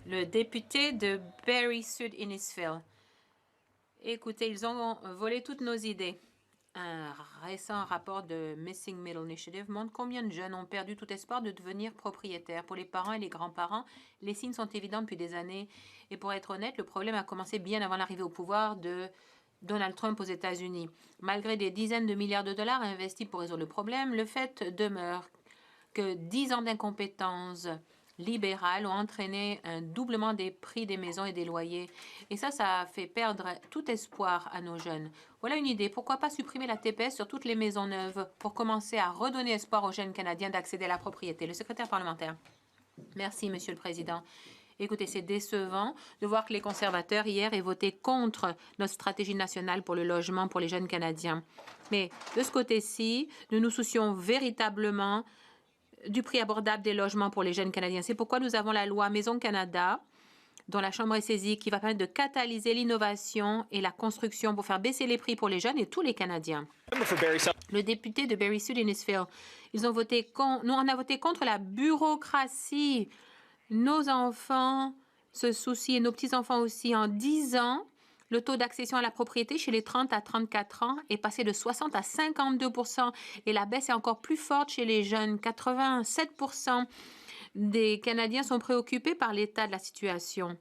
Le député de Barrie Sud Innisfil. Écoutez, ils ont volé toutes nos idées. Un récent rapport de Missing Middle Initiative montre combien de jeunes ont perdu tout espoir de devenir propriétaires. Pour les parents et les grands-parents, les signes sont évidents depuis des années. Et pour être honnête, le problème a commencé bien avant l'arrivée au pouvoir de Donald Trump aux États-Unis. Malgré des dizaines de milliards de dollars investis pour résoudre le problème, le fait demeure que 10 ans d'incompétence libérales ont entraîné un doublement des prix des maisons et des loyers. Et ça a fait perdre tout espoir à nos jeunes. Voilà une idée. Pourquoi pas supprimer la TPS sur toutes les maisons neuves pour commencer à redonner espoir aux jeunes Canadiens d'accéder à la propriété? Le secrétaire parlementaire. Merci, Monsieur le Président. Écoutez, c'est décevant de voir que les conservateurs hier aient voté contre notre stratégie nationale pour le logement pour les jeunes Canadiens. Mais de ce côté-ci, nous nous soucions véritablement du prix abordable des logements pour les jeunes Canadiens. C'est pourquoi nous avons la loi Maison Canada, dont la Chambre est saisie, qui va permettre de catalyser l'innovation et la construction pour faire baisser les prix pour les jeunes et tous les Canadiens. Le député de Barrie Sud Innisfil, nous, on a voté contre la bureaucratie. Nos enfants se soucient, et nos petits-enfants aussi. En 10 ans, le taux d'accession à la propriété chez les 30 à 34 ans est passé de 60 à 52 et la baisse est encore plus forte chez les jeunes. 87 des Canadiens sont préoccupés par l'état de la situation.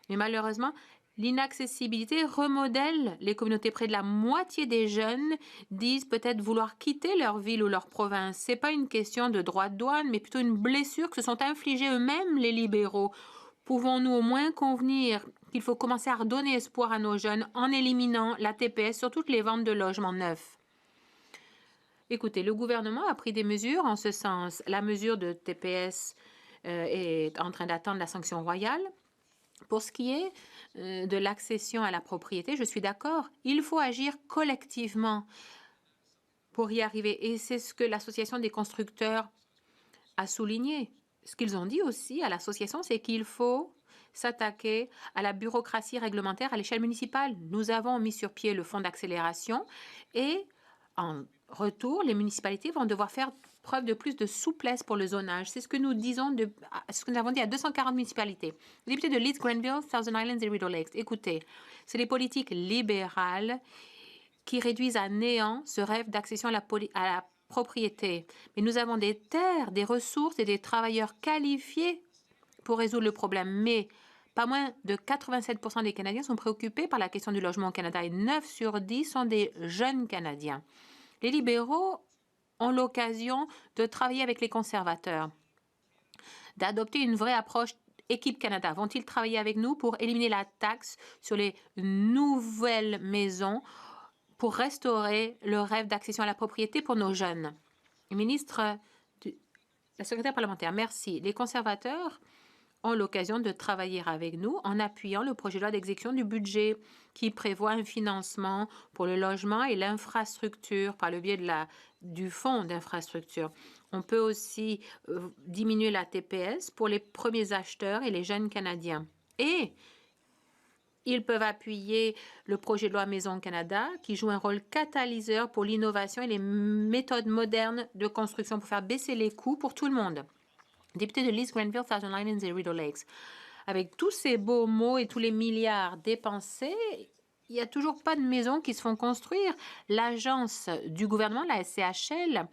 Mais malheureusement, l'inaccessibilité remodèle les communautés. Près de la moitié des jeunes disent peut-être vouloir quitter leur ville ou leur province. Ce n'est pas une question de droit de douane, mais plutôt une blessure que se sont infligées eux-mêmes les libéraux. Pouvons-nous au moins convenir qu'il faut commencer à redonner espoir à nos jeunes en éliminant la TPS sur toutes les ventes de logements neufs? Écoutez, le gouvernement a pris des mesures en ce sens. La mesure de TPS est en train d'attendre la sanction royale. Pour ce qui est de l'accession à la propriété, je suis d'accord. Il faut agir collectivement pour y arriver. Et c'est ce que l'Association des constructeurs a souligné. Ce qu'ils ont dit aussi à l'association, c'est qu'il faut s'attaquer à la bureaucratie réglementaire à l'échelle municipale. Nous avons mis sur pied le fonds d'accélération et en retour, les municipalités vont devoir faire preuve de plus de souplesse pour le zonage. C'est ce que nous disons, ce que nous avons dit à 240 municipalités. Le député de Leeds, Grenville, Thousand Islands et Rideau Lakes. Écoutez, c'est les politiques libérales qui réduisent à néant ce rêve d'accession à la propriété. Mais nous avons des terres, des ressources et des travailleurs qualifiés pour résoudre le problème. Mais pas moins de 87 des Canadiens sont préoccupés par la question du logement au Canada et 9 sur 10 sont des jeunes Canadiens. Les libéraux ont l'occasion de travailler avec les conservateurs, d'adopter une vraie approche Équipe Canada. Vont-ils travailler avec nous pour éliminer la taxe sur les nouvelles maisons pour restaurer le rêve d'accession à la propriété pour nos jeunes? La secrétaire parlementaire, merci. Les conservateurs ont l'occasion de travailler avec nous en appuyant le projet de loi d'exécution du budget qui prévoit un financement pour le logement et l'infrastructure par le biais du fonds d'infrastructure. On peut aussi diminuer la TPS pour les premiers acheteurs et les jeunes Canadiens. Et ils peuvent appuyer le projet de loi Maison Canada qui joue un rôle catalyseur pour l'innovation et les méthodes modernes de construction pour faire baisser les coûts pour tout le monde. Député de Leeds, Grenville, Thousand Islands et Rideau Lakes. Avec tous ces beaux mots et tous les milliards dépensés, il n'y a toujours pas de maisons qui se font construire. L'agence du gouvernement, la SCHL,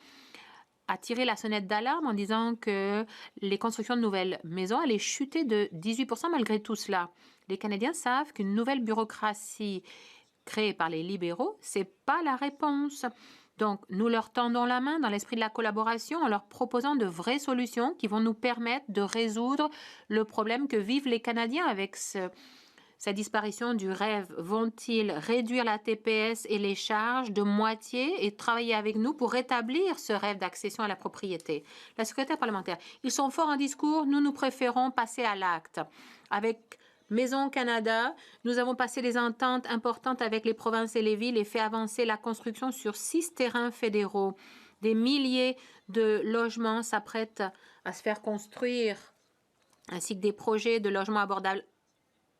a tiré la sonnette d'alarme en disant que les constructions de nouvelles maisons allaient chuter de 18 malgré tout cela. Les Canadiens savent qu'une nouvelle bureaucratie créée par les libéraux, ce n'est pas la réponse. Donc, nous leur tendons la main dans l'esprit de la collaboration en leur proposant de vraies solutions qui vont nous permettre de résoudre le problème que vivent les Canadiens avec sa disparition du rêve. Vont-ils réduire la TPS et les charges de moitié et travailler avec nous pour rétablir ce rêve d'accession à la propriété? La secrétaire parlementaire, ils sont forts en discours, nous préférons passer à l'acte. Avec Maison Canada, nous avons passé des ententes importantes avec les provinces et les villes et fait avancer la construction sur 6 terrains fédéraux. Des milliers de logements s'apprêtent à se faire construire, ainsi que des projets de logements abordables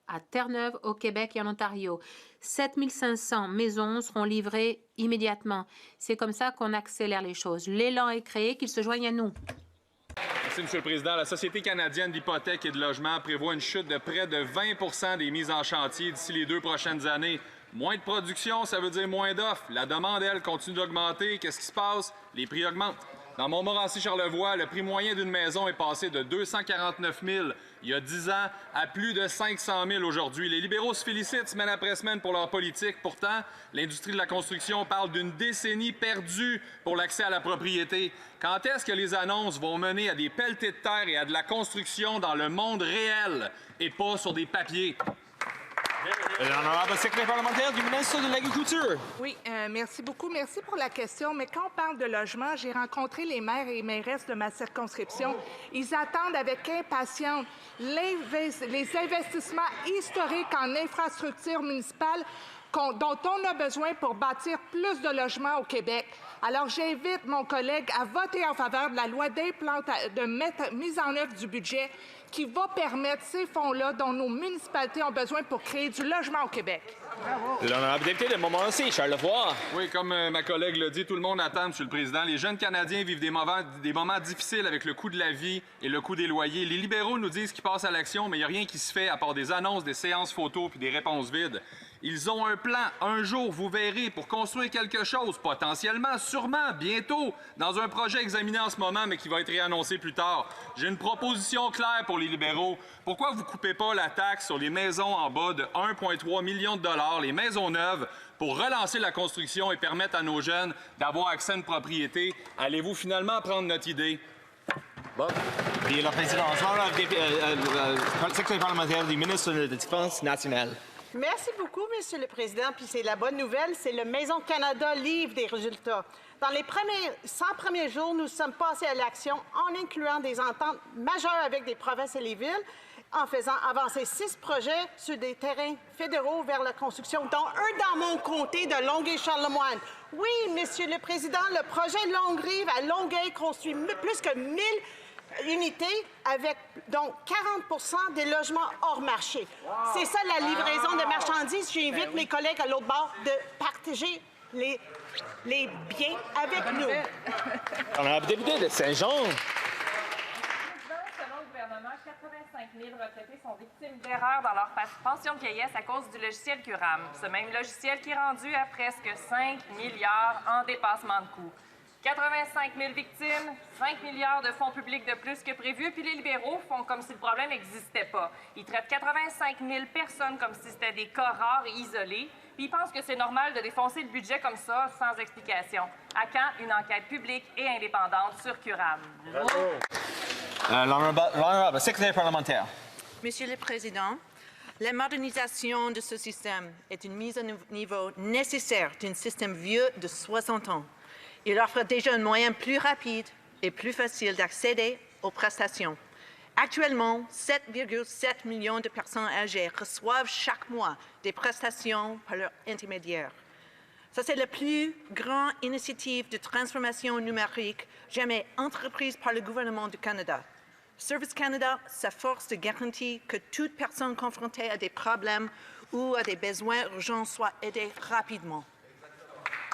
à Terre-Neuve, au Québec et en Ontario. 7500 maisons seront livrées immédiatement. C'est comme ça qu'on accélère les choses. L'élan est créé, qu'il se joigne à nous. Merci, M. le Président. La Société canadienne d'hypothèques et de logement prévoit une chute de près de 20 des mises en chantier d'ici les 2 prochaines années. Moins de production, ça veut dire moins d'offres. La demande, elle, continue d'augmenter. Qu'est-ce qui se passe? Les prix augmentent. Dans Montmorency-Charlevoix, le prix moyen d'une maison est passé de 249 000 il y a 10 ans à plus de 500 000 aujourd'hui. Les libéraux se félicitent semaine après semaine pour leur politique. Pourtant, l'industrie de la construction parle d'une décennie perdue pour l'accès à la propriété. Quand est-ce que les annonces vont mener à des pelletées de terre et à de la construction dans le monde réel et pas sur des papiers? L'honorable secrétaire parlementaire du ministre de l'Agriculture. Oui, merci beaucoup. Merci pour la question. Mais quand on parle de logement, j'ai rencontré les maires et mairesses de ma circonscription. Ils attendent avec impatience les investissements historiques en infrastructures municipales dont on a besoin pour bâtir plus de logements au Québec. Alors, j'invite mon collègue à voter en faveur de la loi de mise en œuvre du budget qui va permettre ces fonds-là dont nos municipalités ont besoin pour créer du logement au Québec. L'honorable député de Montmorency, Charlevoix. Oui, comme ma collègue l'a dit, tout le monde attend, M. le Président. Les jeunes Canadiens vivent des moments difficiles avec le coût de la vie et le coût des loyers. Les libéraux nous disent qu'ils passent à l'action, mais il n'y a rien qui se fait à part des annonces, des séances photos puis des réponses vides. Ils ont un plan, un jour, vous verrez, pour construire quelque chose, potentiellement, sûrement, bientôt, dans un projet examiné en ce moment, mais qui va être réannoncé plus tard. J'ai une proposition claire pour les libéraux. Pourquoi vous ne coupez pas la taxe sur les maisons en bas de 1,3 million de dollars, les maisons neuves, pour relancer la construction et permettre à nos jeunes d'avoir accès à une propriété? Allez-vous finalement prendre notre idée? Bon. Puis la présidence, secrétaire parlementaire du ministre de la Défense nationale. Merci beaucoup, Monsieur le Président. Puis c'est la bonne nouvelle, c'est le Maison Canada livre des résultats. Dans les 100 premiers jours, nous sommes passés à l'action en incluant des ententes majeures avec des provinces et les villes, en faisant avancer 6 projets sur des terrains fédéraux vers la construction, dont un dans mon comté de Longueuil-Charlemagne. Oui, Monsieur le Président, le projet Longue-Rive à Longueuil construit plus que 1000 unités avec donc 40 des logements hors marché. Wow. C'est ça la livraison de marchandises. J'invite mes collègues à l'autre bord de partager les biens avec nous. Honorable député de Saint-Jean. Selon le gouvernement, 85 000 retraités sont victimes d'erreurs dans leur pension de vieillesse à cause du logiciel Curam. Ce même logiciel qui est rendu à presque 5 milliards en dépassement de coûts. 85 000 victimes, 5 milliards de fonds publics de plus que prévu, puis les libéraux font comme si le problème n'existait pas. Ils traitent 85 000 personnes comme si c'était des cas rares et isolés, puis ils pensent que c'est normal de défoncer le budget comme ça, sans explication. À quand une enquête publique et indépendante sur Curam? L'honorable secrétaire parlementaire. Monsieur le Président, la modernisation de ce système est une mise à niveau nécessaire d'un système vieux de 60 ans. Il offre déjà un moyen plus rapide et plus facile d'accéder aux prestations. Actuellement, 7,7 millions de personnes âgées reçoivent chaque mois des prestations par leur intermédiaire. Ça, c'est la plus grande initiative de transformation numérique jamais entreprise par le gouvernement du Canada. Service Canada s'efforce de garantir que toute personne confrontée à des problèmes ou à des besoins urgents soit aidée rapidement.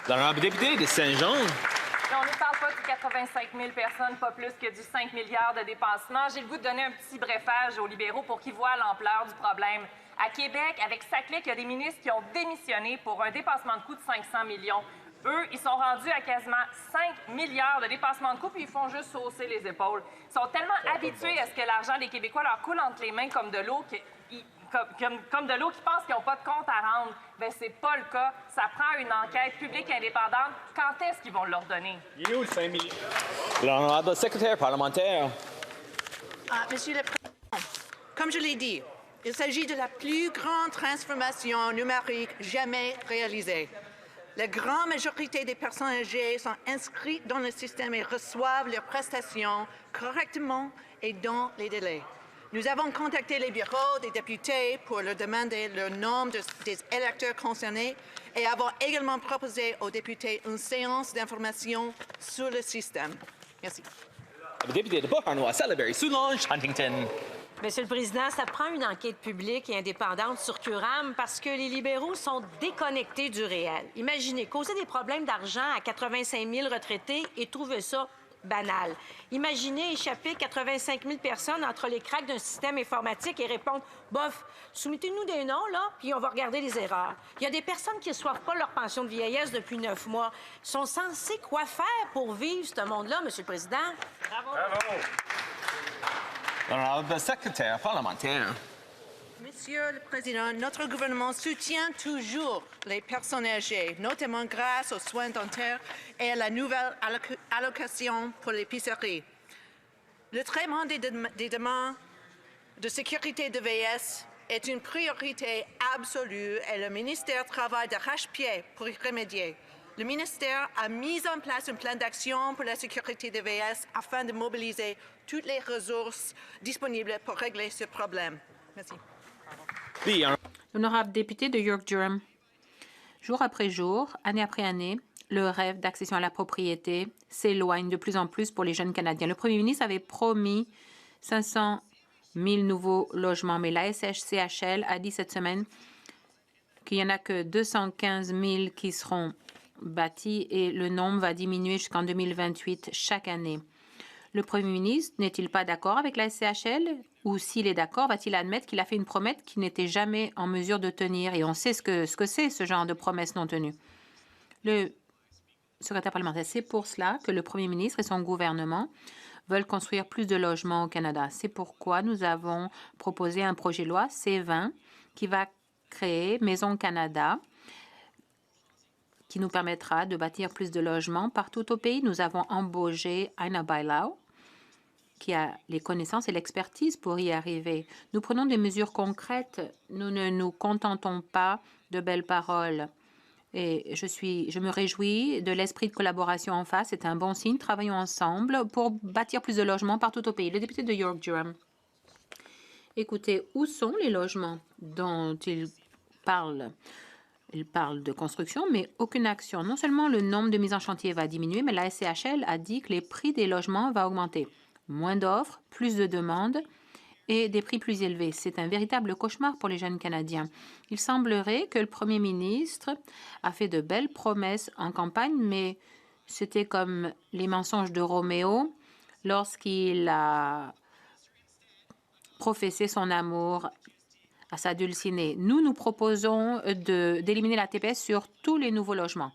L'honorable député de Saint-Jean. On ne parle pas de 85 000 personnes, pas plus que du 5 milliards de dépensement. J'ai le goût de donner un petit brefage aux libéraux pour qu'ils voient l'ampleur du problème. À Québec, avec sa clique, il y a des ministres qui ont démissionné pour un dépassement de coût de 500 millions. Eux, ils sont rendus à quasiment 5 milliards de dépassement de coût, puis ils font juste hausser les épaules. Ils sont tellement habitués à ce que l'argent des Québécois leur coule entre les mains comme de l'eau comme de l'eau qui pensent qu'ils n'ont pas de compte à rendre. Bien, c'est pas le cas. Ça prend une enquête publique indépendante. Quand est-ce qu'ils vont leur donner? Il est où le 5 millions? L'honorable secrétaire parlementaire. Monsieur le Président, comme je l'ai dit, il s'agit de la plus grande transformation numérique jamais réalisée. La grande majorité des personnes âgées sont inscrites dans le système et reçoivent leurs prestations correctement et dans les délais. Nous avons contacté les bureaux des députés pour leur demander le nombre des électeurs concernés et avons également proposé aux députés une séance d'information sur le système. Merci. Le député de Beauharnois, Salaberry, Soulanges, Huntington. Monsieur le Président, ça prend une enquête publique et indépendante sur Curam parce que les libéraux sont déconnectés du réel. Imaginez, causer des problèmes d'argent à 85 000 retraités et trouver ça banal. Imaginez échapper 85 000 personnes entre les cracks d'un système informatique et répondre « Bof, soumettez-nous des noms, là, puis on va regarder les erreurs. » Il y a des personnes qui ne reçoivent pas leur pension de vieillesse depuis 9 mois. Ils sont censés quoi faire pour vivre ce monde-là, Monsieur le Président? Bravo! Honorable secrétaire parlementaire. Monsieur le Président, notre gouvernement soutient toujours les personnes âgées, notamment grâce aux soins dentaires et à la nouvelle allocation pour l'épicerie. Le traitement des demandes de sécurité de VS est une priorité absolue et le ministère travaille d'arrache-pied pour y remédier. Le ministère a mis en place un plan d'action pour la sécurité de VS afin de mobiliser toutes les ressources disponibles pour régler ce problème. Merci. L'honorable député de York-Durham. Jour après jour, année après année, le rêve d'accession à la propriété s'éloigne de plus en plus pour les jeunes Canadiens. Le premier ministre avait promis 500 000 nouveaux logements, mais la SCHL a dit cette semaine qu'il n'y en a que 215 000 qui seront bâtis et le nombre va diminuer jusqu'en 2028 chaque année. Le premier ministre n'est-il pas d'accord avec la SCHL? Ou s'il est d'accord, va-t-il admettre qu'il a fait une promesse qu'il n'était jamais en mesure de tenir? Et on sait ce que c'est, ce genre de promesse non tenue. Le secrétaire parlementaire, c'est pour cela que le premier ministre et son gouvernement veulent construire plus de logements au Canada. C'est pourquoi nous avons proposé un projet de loi C20 qui va créer Maison Canada, qui nous permettra de bâtir plus de logements partout au pays. Nous avons embauché Aina Bailau, qui a les connaissances et l'expertise pour y arriver. Nous prenons des mesures concrètes. Nous ne nous contentons pas de belles paroles. Et je me réjouis de l'esprit de collaboration en face. C'est un bon signe. Travaillons ensemble pour bâtir plus de logements partout au pays. Le député de York-Durham. Écoutez, où sont les logements dont il parle? Il parle de construction, mais aucune action. Non seulement le nombre de mises en chantier va diminuer, mais la SCHL a dit que les prix des logements vont augmenter. Moins d'offres, plus de demandes et des prix plus élevés. C'est un véritable cauchemar pour les jeunes Canadiens. Il semblerait que le premier ministre a fait de belles promesses en campagne, mais c'était comme les mensonges de Roméo lorsqu'il a professé son amour à sa dulcinée. Nous proposons d'éliminer la TPS sur tous les nouveaux logements.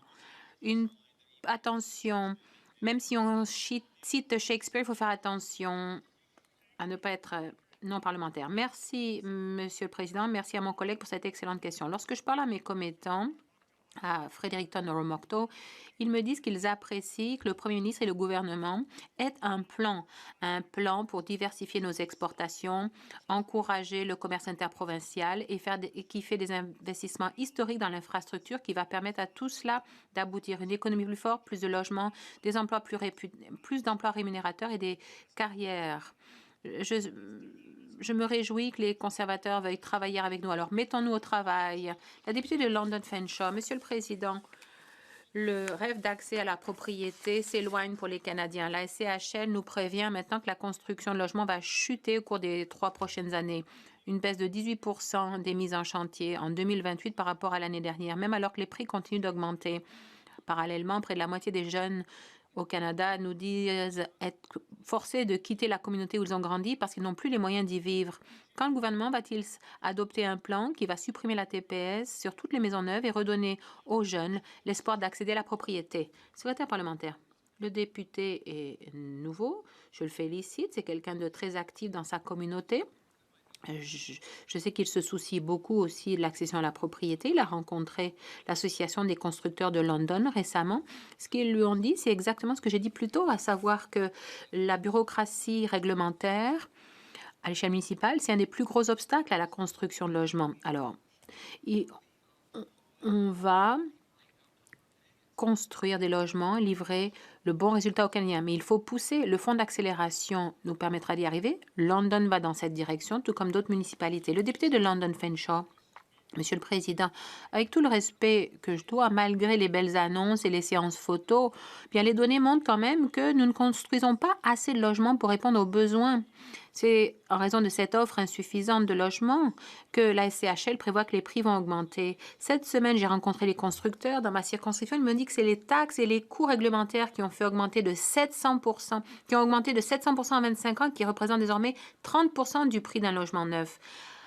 Attention, même si on cite Shakespeare, il faut faire attention à ne pas être non parlementaire. Merci, Monsieur le Président. Merci à mon collègue pour cette excellente question. Lorsque je parle à mes commettants, à Fredericton Oromocto, ils me disent qu'ils apprécient que le Premier ministre et le gouvernement aient un plan pour diversifier nos exportations, encourager le commerce interprovincial et qui fait des investissements historiques dans l'infrastructure qui va permettre à tout cela d'aboutir. Une économie plus forte, plus de logements, des emplois plus d'emplois rémunérateurs et des carrières. Je me réjouis que les conservateurs veuillent travailler avec nous. Alors, mettons-nous au travail. La députée de London Fanshawe, Monsieur le Président, le rêve d'accès à la propriété s'éloigne pour les Canadiens. La SCHL nous prévient maintenant que la construction de logements va chuter au cours des 3 prochaines années. Une baisse de 18% des mises en chantier en 2028 par rapport à l'année dernière, même alors que les prix continuent d'augmenter. Parallèlement, près de la moitié des jeunes au Canada nous disent être forcés de quitter la communauté où ils ont grandi parce qu'ils n'ont plus les moyens d'y vivre. Quand le gouvernement va-t-il adopter un plan qui va supprimer la TPS sur toutes les maisons neuves et redonner aux jeunes l'espoir d'accéder à la propriété? Secrétaire parlementaire. Le député est nouveau. Je le félicite. C'est quelqu'un de très actif dans sa communauté. Je sais qu'il se soucie beaucoup aussi de l'accession à la propriété. Il a rencontré l'Association des constructeurs de London récemment. Ce qu'ils lui ont dit, c'est exactement ce que j'ai dit plus tôt, à savoir que la bureaucratie réglementaire à l'échelle municipale, c'est un des plus gros obstacles à la construction de logements. Alors, on va construire des logements, livrer le bon résultat aux Canadiens. Mais il faut pousser. Le fonds d'accélération nous permettra d'y arriver. London va dans cette direction, tout comme d'autres municipalités. Le député de London Fanshawe. Monsieur le Président, avec tout le respect que je dois, malgré les belles annonces et les séances photos, bien les données montrent quand même que nous ne construisons pas assez de logements pour répondre aux besoins. C'est en raison de cette offre insuffisante de logements que la SCHL prévoit que les prix vont augmenter. Cette semaine, j'ai rencontré les constructeurs dans ma circonscription. Ils me disent que c'est les taxes et les coûts réglementaires qui ont fait augmenter de 700%, qui ont augmenté de 700% en 25 ans, qui représentent désormais 30% du prix d'un logement neuf.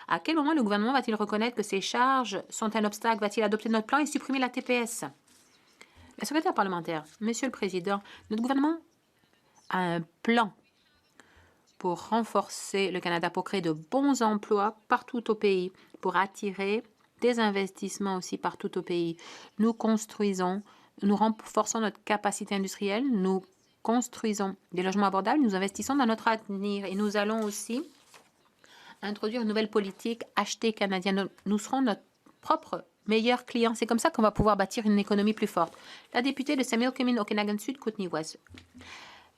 À quel moment le gouvernement va-t-il reconnaître que ces charges sont un obstacle? Va-t-il adopter notre plan et supprimer la TPS? La secrétaire parlementaire, Monsieur le Président, notre gouvernement a un plan pour renforcer le Canada, pour créer de bons emplois partout au pays, pour attirer des investissements aussi partout au pays. Nous construisons, nous renforçons notre capacité industrielle, nous construisons des logements abordables, nous investissons dans notre avenir et nous allons aussi introduire une nouvelle politique acheter canadien. Nous serons notre propre meilleur client. C'est comme ça qu'on va pouvoir bâtir une économie plus forte. La députée de Samuel-Common, Okanagan Sud, Kootenay-West.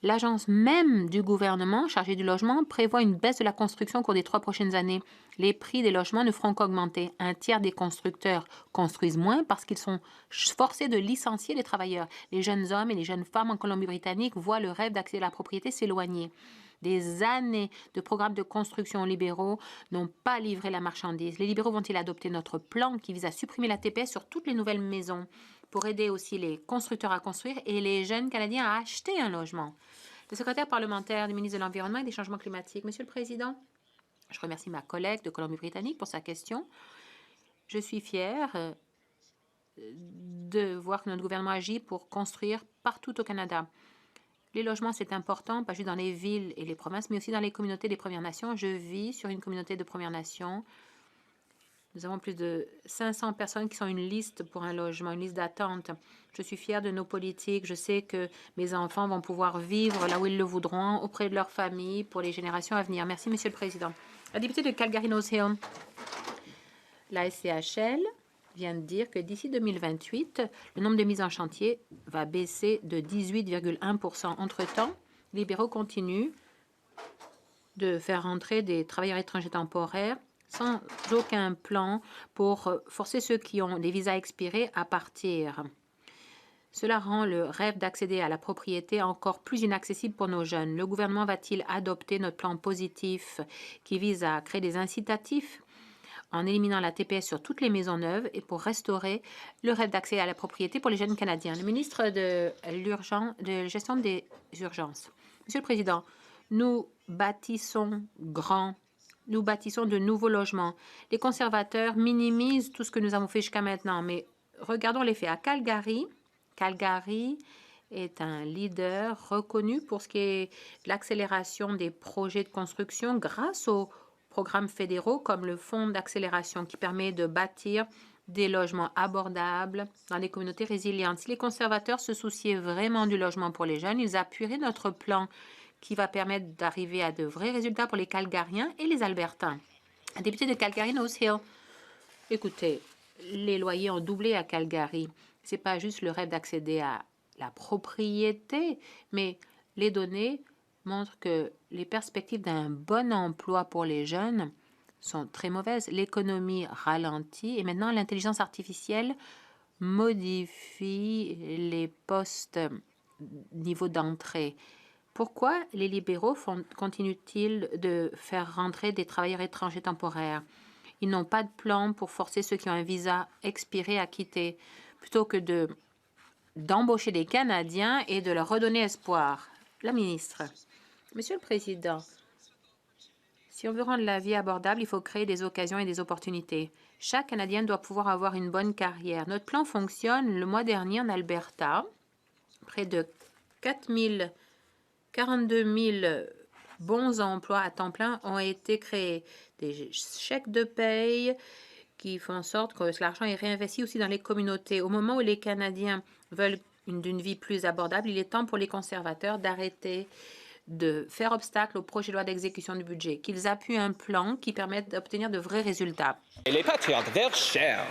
L'agence même du gouvernement chargée du logement prévoit une baisse de la construction au cours des 3 prochaines années. Les prix des logements ne feront qu'augmenter. Un tiers des constructeurs construisent moins parce qu'ils sont forcés de licencier les travailleurs. Les jeunes hommes et les jeunes femmes en Colombie-Britannique voient le rêve d'accéder à la propriété s'éloigner. Des années de programmes de construction libéraux n'ont pas livré la marchandise. Les libéraux vont-ils adopter notre plan qui vise à supprimer la TPS sur toutes les nouvelles maisons pour aider aussi les constructeurs à construire et les jeunes Canadiens à acheter un logement? Le secrétaire parlementaire du ministre de l'Environnement et des Changements climatiques. Monsieur le Président, je remercie ma collègue de Colombie-Britannique pour sa question. Je suis fière de voir que notre gouvernement agit pour construire partout au Canada. Les logements, c'est important, pas juste dans les villes et les provinces, mais aussi dans les communautés des Premières Nations. Je vis sur une communauté de Premières Nations. Nous avons plus de 500 personnes qui sont une liste pour un logement, une liste d'attente. Je suis fière de nos politiques. Je sais que mes enfants vont pouvoir vivre là où ils le voudront, auprès de leur famille, pour les générations à venir. Merci, Monsieur le Président. La députée de Calgary-Nose Hill. La SCHL vient de dire que d'ici 2028, le nombre de mises en chantier va baisser de 18,1 %. Entre-temps, les libéraux continuent de faire rentrer des travailleurs étrangers temporaires sans aucun plan pour forcer ceux qui ont des visas expirés à partir. Cela rend le rêve d'accéder à la propriété encore plus inaccessible pour nos jeunes. Le gouvernement va-t-il adopter notre plan positif qui vise à créer des incitatifs en éliminant la TPS sur toutes les maisons neuves et pour restaurer le rêve d'accès à la propriété pour les jeunes Canadiens? Le ministre de gestion des urgences. Monsieur le Président, nous bâtissons grand. Nous bâtissons de nouveaux logements. Les conservateurs minimisent tout ce que nous avons fait jusqu'à maintenant, mais regardons les faits. À Calgary, Calgary est un leader reconnu pour ce qui est l'accélération des projets de construction grâce aux programmes fédéraux comme le Fonds d'accélération qui permet de bâtir des logements abordables dans des communautés résilientes. Si les conservateurs se souciaient vraiment du logement pour les jeunes, ils appuieraient notre plan qui va permettre d'arriver à de vrais résultats pour les Calgariens et les Albertains. Un député de Calgary-Nose Hill. Écoutez, les loyers ont doublé à Calgary. Ce n'est pas juste le rêve d'accéder à la propriété, mais les données montrent que les perspectives d'un bon emploi pour les jeunes sont très mauvaises. L'économie ralentit et maintenant l'intelligence artificielle modifie les postes niveau d'entrée. Pourquoi les libéraux continuent-ils de faire rentrer des travailleurs étrangers temporaires? Ils n'ont pas de plan pour forcer ceux qui ont un visa expiré à quitter, plutôt que d'embaucher des Canadiens et de leur redonner espoir. La ministre. Monsieur le Président, si on veut rendre la vie abordable, il faut créer des occasions et des opportunités. Chaque Canadien doit pouvoir avoir une bonne carrière. Notre plan fonctionne. Le mois dernier, en Alberta, près de 42 000 bons emplois à temps plein ont été créés. Des chèques de paye qui font en sorte que l'argent est réinvesti aussi dans les communautés. Au moment où les Canadiens veulent d'une vie plus abordable, il est temps pour les conservateurs d'arrêter de faire obstacle au projet de loi d'exécution du budget, qu'ils appuient un plan qui permette d'obtenir de vrais résultats. Les patriotes verts chers.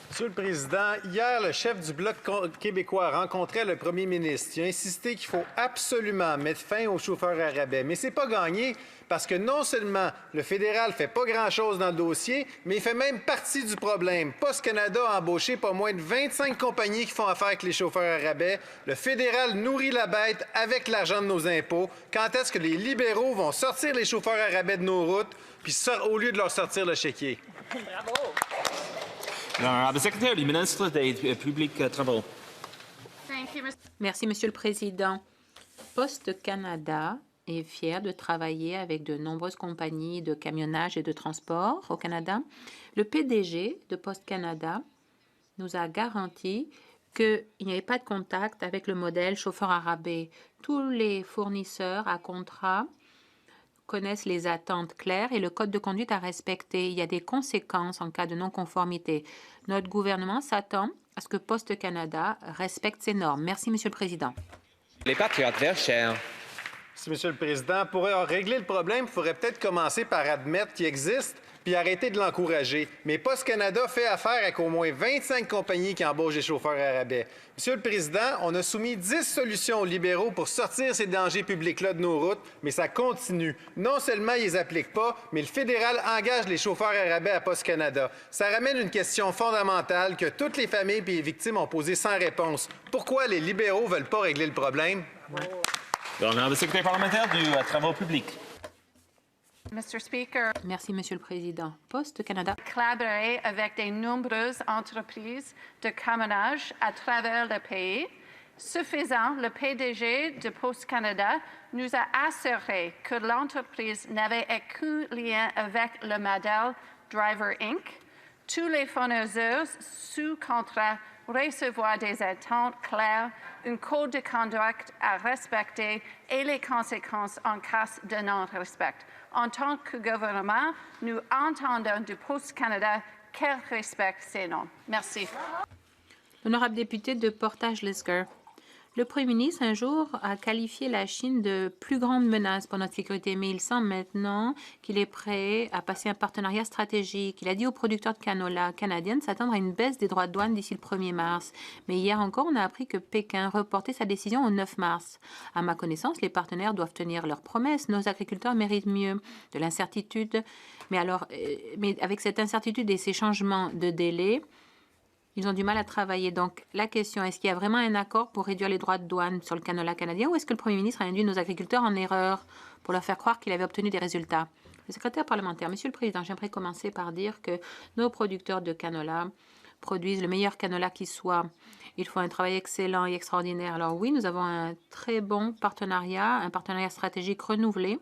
Monsieur le Président, hier, le chef du Bloc québécois rencontrait le premier ministre. Il a insisté qu'il faut absolument mettre fin aux chauffeurs à rabais. Mais c'est pas gagné parce que non seulement le fédéral fait pas grand-chose dans le dossier, mais il fait même partie du problème. Post Canada a embauché pas moins de 25 compagnies qui font affaire avec les chauffeurs à rabais. Le fédéral nourrit la bête avec l'argent de nos impôts. Quand est-ce que les libéraux vont sortir les chauffeurs à rabais de nos routes, puis au lieu de leur sortir le chéquier? Bravo! L'honorable secrétaire du ministre des Publics Travaux. Merci, Monsieur le Président. Post Canada est fier de travailler avec de nombreuses compagnies de camionnage et de transport au Canada. Le PDG de Post Canada nous a garanti qu'il n'y avait pas de contact avec le modèle chauffeur à rabais. Tous les fournisseurs à contrat connaissent les attentes claires et le code de conduite à respecter. Il y a des conséquences en cas de non-conformité. Notre gouvernement s'attend à ce que Post Canada respecte ces normes. Merci, Monsieur le Président. Les patriotes verts chers. Merci, Monsieur le Président. Pour régler le problème, il faudrait peut-être commencer par admettre qu'il existe puis arrêter de l'encourager. Mais Post Canada fait affaire avec au moins 25 compagnies qui embauchent des chauffeurs à rabais. Monsieur le Président, on a soumis 10 solutions aux libéraux pour sortir ces dangers publics-là de nos routes, mais ça continue. Non seulement ils les appliquent pas, mais le fédéral engage les chauffeurs à rabais à Post Canada. Ça ramène une question fondamentale que toutes les familles et les victimes ont posée sans réponse. Pourquoi les libéraux veulent pas régler le problème? L'honorable secrétaire parlementaire du Travaux publics. Mr. Speaker, Merci, Monsieur le Président. Post Canada. collaborer avec de nombreuses entreprises de camionnage à travers le pays. Suffisant, le PDG de Post Canada nous a assuré que l'entreprise n'avait aucun lien avec le modèle Driver Inc. Tous les fournisseurs sous contrat recevoir des attentes claires, un code de conduite à respecter et les conséquences en cas de non-respect. En tant que gouvernement, nous entendons de Post Canada qu'elle respecte ces normes. Merci. L'honorable député de Portage-Lisgar. Le Premier ministre, un jour, a qualifié la Chine de plus grande menace pour notre sécurité, mais il semble maintenant qu'il est prêt à passer un partenariat stratégique. Il a dit aux producteurs de canola canadiens de s'attendre à une baisse des droits de douane d'ici le 1er mars. Mais hier encore, on a appris que Pékin reportait sa décision au 9 mars. À ma connaissance, les partenaires doivent tenir leurs promesses. Nos agriculteurs méritent mieux. De l'incertitude. Mais avec cette incertitude et ces changements de délai, ils ont du mal à travailler. Donc, la question, est-ce qu'il y a vraiment un accord pour réduire les droits de douane sur le canola canadien ou est-ce que le Premier ministre a induit nos agriculteurs en erreur pour leur faire croire qu'il avait obtenu des résultats? Le secrétaire parlementaire, Monsieur le Président, j'aimerais commencer par dire que nos producteurs de canola produisent le meilleur canola qui soit. Ils font un travail excellent et extraordinaire. Alors oui, nous avons un très bon partenariat, un partenariat stratégique renouvelé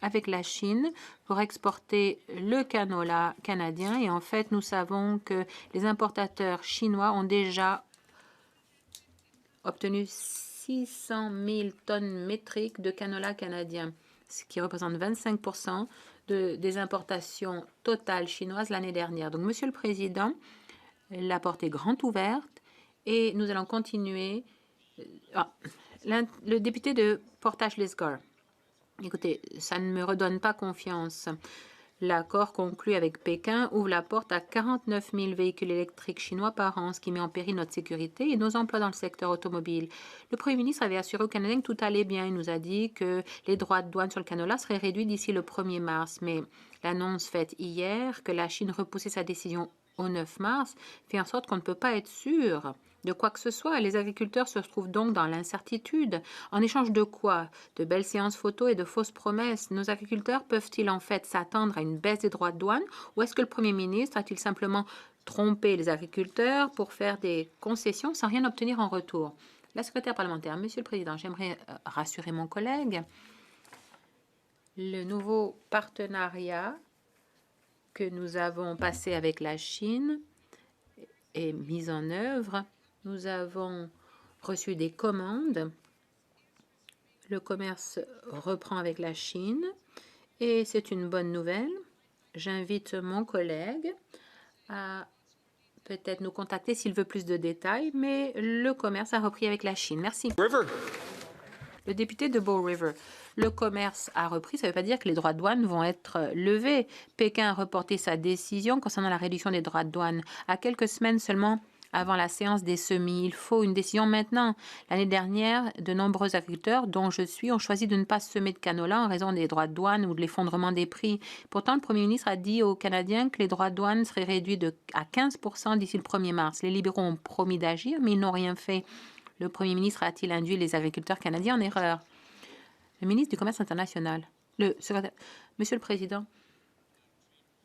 avec la Chine pour exporter le canola canadien. Et en fait, nous savons que les importateurs chinois ont déjà obtenu 600 000 tonnes métriques de canola canadien, ce qui représente 25% des importations totales chinoises l'année dernière. Donc, Monsieur le Président, la porte est grande ouverte et nous allons continuer. Le député de Portage-Lisgar. Écoutez, ça ne me redonne pas confiance. L'accord conclu avec Pékin ouvre la porte à 49 000 véhicules électriques chinois par an, ce qui met en péril notre sécurité et nos emplois dans le secteur automobile. Le Premier ministre avait assuré aux Canadiens que tout allait bien. Il nous a dit que les droits de douane sur le canola seraient réduits d'ici le 1er mars. Mais l'annonce faite hier que la Chine repoussait sa décision au 9 mars fait en sorte qu'on ne peut pas être sûr de quoi que ce soit. Les agriculteurs se trouvent donc dans l'incertitude. En échange de quoi? De belles séances photos et de fausses promesses. Nos agriculteurs peuvent-ils en fait s'attendre à une baisse des droits de douane ou est-ce que le Premier ministre a-t-il simplement trompé les agriculteurs pour faire des concessions sans rien obtenir en retour? La secrétaire parlementaire, Monsieur le Président, j'aimerais rassurer mon collègue. Le nouveau partenariat que nous avons passé avec la Chine est mis en œuvre. Nous avons reçu des commandes. Le commerce reprend avec la Chine et c'est une bonne nouvelle. J'invite mon collègue à peut-être nous contacter s'il veut plus de détails, mais le commerce a repris avec la Chine. Merci. Le député de Bow River, le commerce a repris, ça ne veut pas dire que les droits de douane vont être levés. Pékin a reporté sa décision concernant la réduction des droits de douane à quelques semaines seulement avant la séance des semis. Il faut une décision maintenant. L'année dernière, de nombreux agriculteurs, dont je suis, ont choisi de ne pas semer de canola en raison des droits de douane ou de l'effondrement des prix. Pourtant, le Premier ministre a dit aux Canadiens que les droits de douane seraient réduits à 15 % d'ici le 1er mars. Les libéraux ont promis d'agir, mais ils n'ont rien fait. Le Premier ministre a-t-il induit les agriculteurs canadiens en erreur? Le ministre du Commerce international. Monsieur le Président,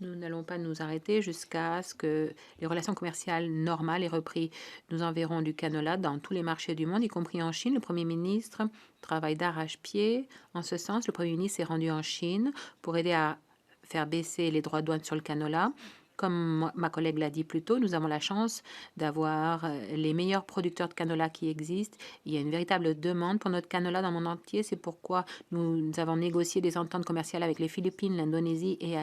nous n'allons pas nous arrêter jusqu'à ce que les relations commerciales normales aient repris. Nous enverrons du canola dans tous les marchés du monde, y compris en Chine. Le Premier ministre travaille d'arrache-pied. En ce sens, le Premier ministre s'est rendu en Chine pour aider à faire baisser les droits de douane sur le canola. Comme ma collègue l'a dit plus tôt, nous avons la chance d'avoir les meilleurs producteurs de canola qui existent. Il y a une véritable demande pour notre canola dans le monde entier. C'est pourquoi nous avons négocié des ententes commerciales avec les Philippines, l'Indonésie et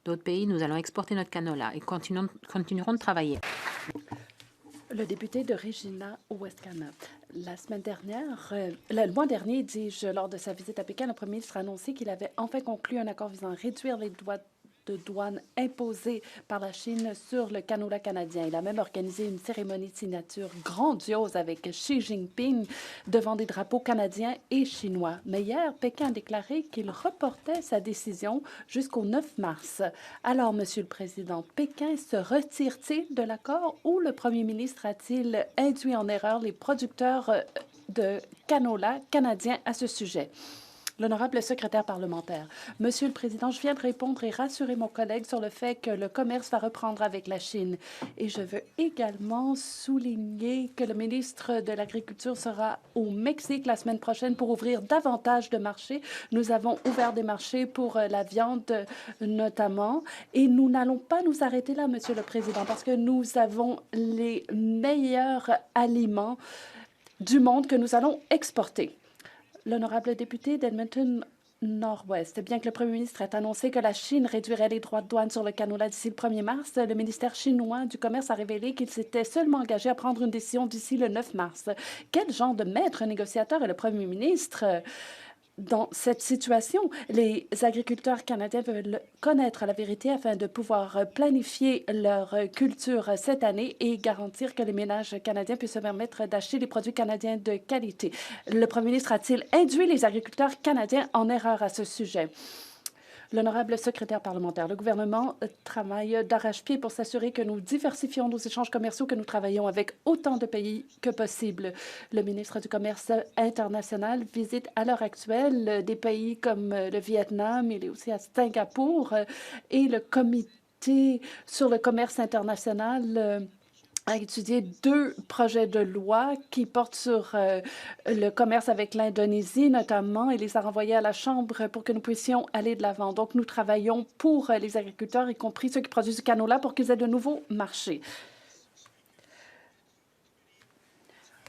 d'autres pays. Nous allons exporter notre canola et continuerons de travailler. Le député de Regina, West-Canada. La semaine dernière, le mois dernier, dis-je, lors de sa visite à Pékin, le premier ministre a annoncé qu'il avait enfin conclu un accord visant à réduire les droits de douane imposée par la Chine sur le canola canadien. Il a même organisé une cérémonie de signature grandiose avec Xi Jinping devant des drapeaux canadiens et chinois. Mais hier, Pékin a déclaré qu'il reportait sa décision jusqu'au 9 mars. Alors, Monsieur le Président, Pékin se retire-t-il de l'accord ou le Premier ministre a-t-il induit en erreur les producteurs de canola canadiens à ce sujet? L'honorable secrétaire parlementaire. Monsieur le Président, je viens de répondre et rassurer mon collègue sur le fait que le commerce va reprendre avec la Chine. Et je veux également souligner que le ministre de l'Agriculture sera au Mexique la semaine prochaine pour ouvrir davantage de marchés. Nous avons ouvert des marchés pour la viande notamment. Et nous n'allons pas nous arrêter là, Monsieur le Président, parce que nous avons les meilleurs aliments du monde que nous allons exporter. L'honorable député d'Edmonton Nord-Ouest. Bien que le premier ministre ait annoncé que la Chine réduirait les droits de douane sur le canola d'ici le 1er mars, le ministère chinois du Commerce a révélé qu'il s'était seulement engagé à prendre une décision d'ici le 9 mars. Quel genre de maître négociateur est le premier ministre? Dans cette situation, les agriculteurs canadiens veulent connaître la vérité afin de pouvoir planifier leur culture cette année et garantir que les ménages canadiens puissent se permettre d'acheter des produits canadiens de qualité. Le premier ministre a-t-il induit les agriculteurs canadiens en erreur à ce sujet? L'honorable secrétaire parlementaire, le gouvernement travaille d'arrache-pied pour s'assurer que nous diversifions nos échanges commerciaux, que nous travaillons avec autant de pays que possible. Le ministre du Commerce international visite à l'heure actuelle des pays comme le Vietnam, il est aussi à Singapour, et le comité sur le commerce international a étudié 2 projets de loi qui portent sur le commerce avec l'Indonésie notamment et les a renvoyés à la Chambre pour que nous puissions aller de l'avant. Donc, nous travaillons pour les agriculteurs, y compris ceux qui produisent du canola, pour qu'ils aient de nouveaux marchés.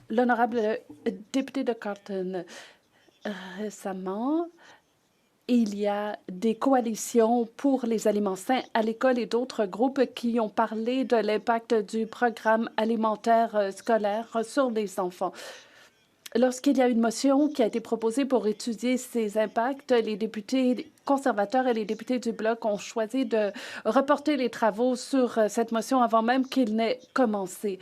L'honorable député de Carleton, récemment, il y a des coalitions pour les aliments sains à l'école et d'autres groupes qui ont parlé de l'impact du programme alimentaire scolaire sur les enfants. Lorsqu'il y a une motion qui a été proposée pour étudier ces impacts, les députés conservateurs et les députés du Bloc ont choisi de reporter les travaux sur cette motion avant même qu'il n'ait commencé.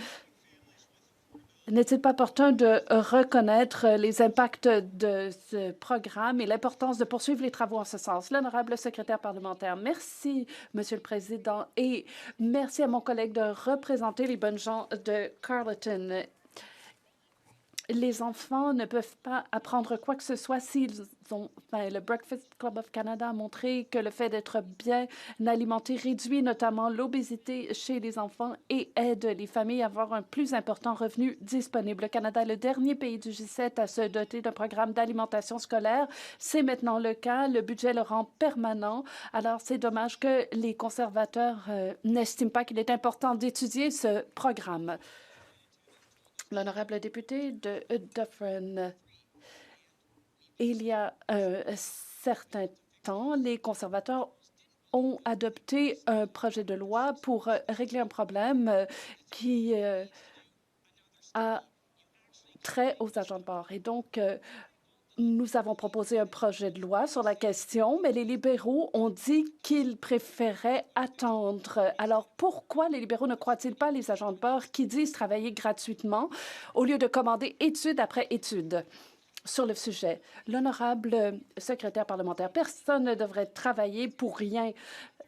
N'est-il pas opportun de reconnaître les impacts de ce programme et l'importance de poursuivre les travaux en ce sens? L'honorable secrétaire parlementaire, merci, Monsieur le Président, et merci à mon collègue de représenter les bonnes gens de Carleton. Les enfants ne peuvent pas apprendre quoi que ce soit s'ils ont faim. Le Breakfast Club of Canada a montré que le fait d'être bien alimenté réduit notamment l'obésité chez les enfants et aide les familles à avoir un plus important revenu disponible. Le Canada est le dernier pays du G7 à se doter d'un programme d'alimentation scolaire. C'est maintenant le cas. Le budget le rend permanent. Alors, c'est dommage que les conservateurs n'estiment pas qu'il est important d'étudier ce programme. L'honorable député de Dufferin, il y a un certain temps, les conservateurs ont adopté un projet de loi pour régler un problème qui a trait aux agents de bord. Et donc, Nous avons proposé un projet de loi sur la question, mais les libéraux ont dit qu'ils préféraient attendre. Alors, pourquoi les libéraux ne croient-ils pas les agents de bord qui disent travailler gratuitement au lieu de commander étude après étude sur le sujet? L'honorable secrétaire parlementaire, personne ne devrait travailler pour rien